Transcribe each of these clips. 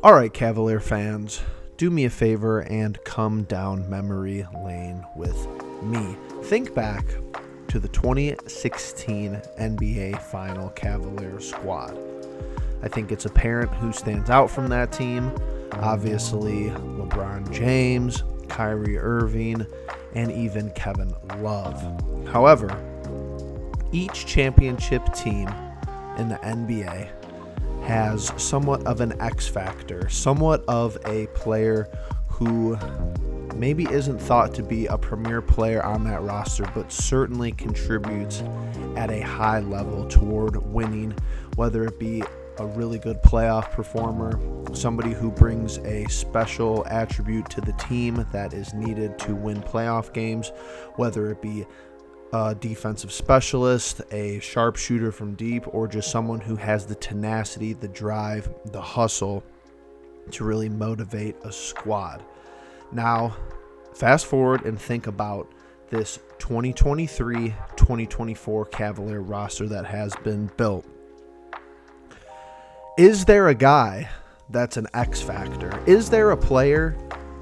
All right, Cavalier fans, do me a favor and come down memory lane with me. Think back to the 2016 NBA Final Cavalier squad. I think it's apparent who stands out from that team. Obviously, LeBron James, Kyrie Irving, and even Kevin Love. However, each championship team in the NBA has somewhat of an X factor, somewhat of a player who maybe isn't thought to be a premier player on that roster, but certainly contributes at a high level toward winning, whether it be a really good playoff performer, somebody who brings a special attribute to the team that is needed to win playoff games, whether it be a defensive specialist, a sharpshooter from deep, or just someone who has the tenacity, the drive, the hustle to really motivate a squad. Now, fast forward and think about this 2023-2024 Cavalier roster that has been built. Is there a guy that's an X factor? Is there a player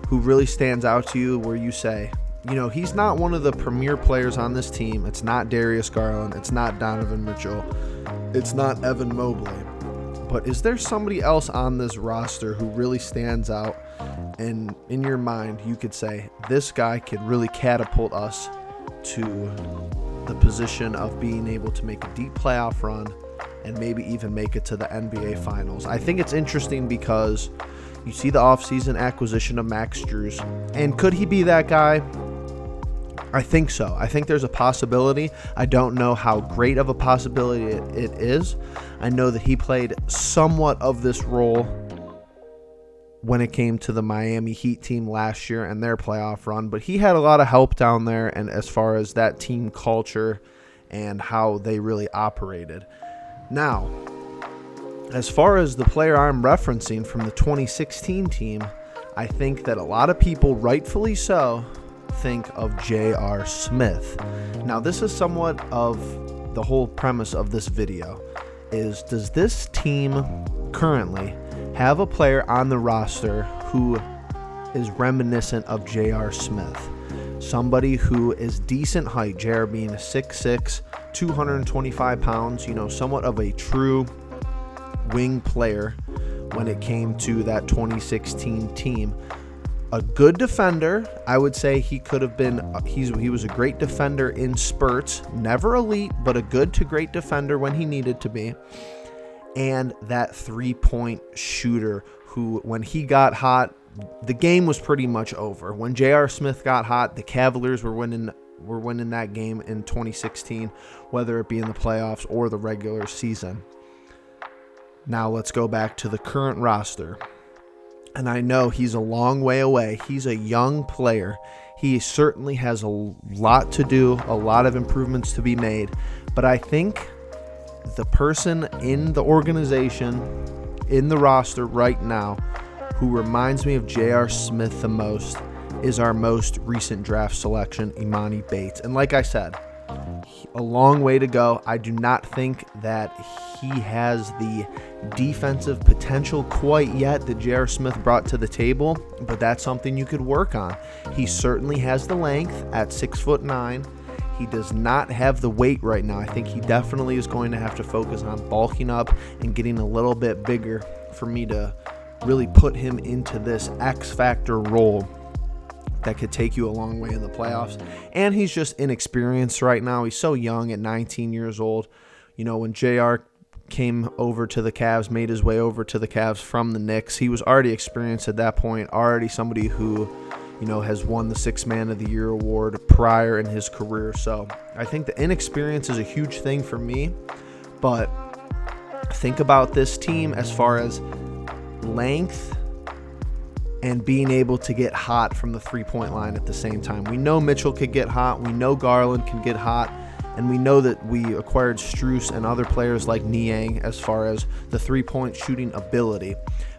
who really stands out to you where you say, you know, he's not one of the premier players on this team. It's not Darius Garland. It's not Donovan Mitchell. It's not Evan Mobley. But is there somebody else on this roster who really stands out? And in your mind, you could say, this guy could really catapult us to the position of being able to make a deep playoff run and maybe even make it to the NBA Finals. I think it's interesting because you see the offseason acquisition of Max Strus. And could he be that guy? I think so. I think there's a possibility. I don't know how great of a possibility it is. I know that he played somewhat of this role when it came to the Miami Heat team last year and their playoff run, but he had a lot of help down there and as far as that team culture and how they really operated. Now, as far as the player I'm referencing from the 2016 team, I think that a lot of people, rightfully so, think of J.R. Smith. Now, this is somewhat of the whole premise of this video, is does this team currently have a player on the roster who is reminiscent of J.R. Smith? Somebody who is decent height, J.R. being a 6'6", 225 pounds, you know, somewhat of a true wing player when it came to that 2016 team. A good defender. I would say he could have been, he was a great defender in spurts, never elite, but a good to great defender when he needed to be. And that three-point shooter who, when he got hot, the game was pretty much over. When J.R. Smith got hot, the Cavaliers were winning that game in 2016, whether it be in the playoffs or the regular season. Now let's go back to the current roster. And I know he's a long way away. He's a young player. He certainly has a lot to do, a lot of improvements to be made. But I think the person in the organization, in the roster right now, who reminds me of J.R. Smith the most is our most recent draft selection, Imani Bates. And like I said, a long way to go. I do not think that he has the defensive potential quite yet that J.R. Smith brought to the table, but that's something you could work on. He certainly has the length at 6'9". He does not have the weight right now. I think he definitely is going to have to focus on bulking up and getting a little bit bigger for me to really put him into this X factor role that could take you a long way in the playoffs. And he's just inexperienced right now. He's so young at 19 years old. You know, when JR came over to the Cavs, made his way over to the Cavs from the Knicks, he was already experienced at that point, already somebody who, you know, has won the Sixth Man of the Year award prior in his career. So I think the inexperience is a huge thing for me. But think about this team as far as length and being able to get hot from the three-point line at the same time. We know Mitchell could get hot. We know Garland can get hot. And we know that we acquired Strus and other players like Niang as far as the three-point shooting ability.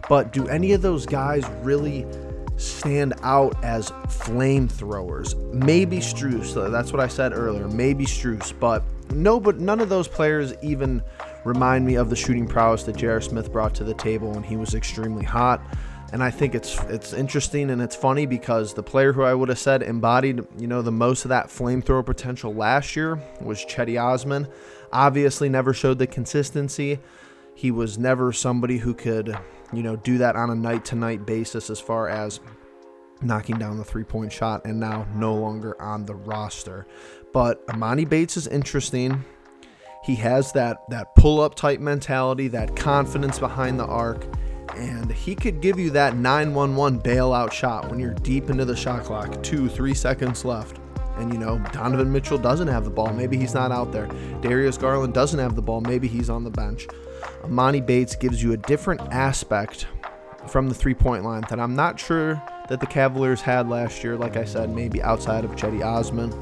But do any of those guys really stand out as flamethrowers? Maybe Strus. That's what I said earlier. Maybe Strus. But none of those players even remind me of the shooting prowess that J.R. Smith brought to the table when he was extremely hot. And I think it's interesting and it's funny because the player who I would have said embodied, the most of that flamethrower potential last year was Cedi Osman. Obviously never showed the consistency. He was never somebody who could, do that on a night-to-night basis as far as knocking down the three-point shot, and now no longer on the roster. But Emoni Bates is interesting. He has that pull-up type mentality, that confidence behind the arc, and he could give you that 9-1-1 bailout shot when you're deep into the shot clock, 2-3 seconds left. And, Donovan Mitchell doesn't have the ball. Maybe he's not out there. Darius Garland doesn't have the ball. Maybe he's on the bench. Emoni Bates gives you a different aspect from the three-point line that I'm not sure that the Cavaliers had last year. Like I said, maybe outside of Cedi Osman.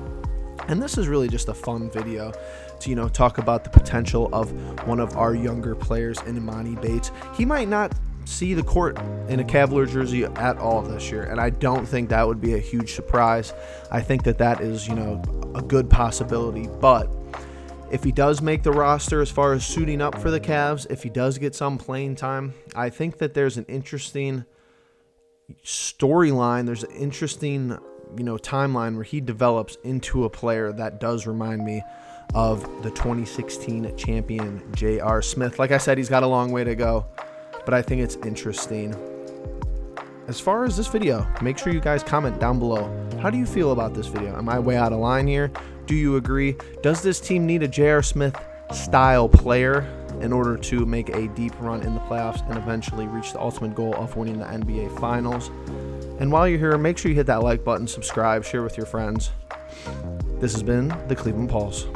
And this is really just a fun video to, talk about the potential of one of our younger players in Emoni Bates. He might not see the court in a Cavalier jersey at all this year, and I don't think that would be a huge surprise. I think that is, a good possibility. But if he does make the roster as far as suiting up for the Cavs, if he does get some playing time, I think that there's an interesting storyline. There's an interesting, timeline where he develops into a player that does remind me of the 2016 champion J.R. Smith. Like I said, he's got a long way to go, but I think it's interesting. As far as this video, make sure you guys comment down below. How do you feel about this video? Am I way out of line here? Do you agree? Does this team need a J.R. Smith style player in order to make a deep run in the playoffs and eventually reach the ultimate goal of winning the NBA Finals? And while you're here, make sure you hit that like button, subscribe, share with your friends. This has been the Cleveland Pulse.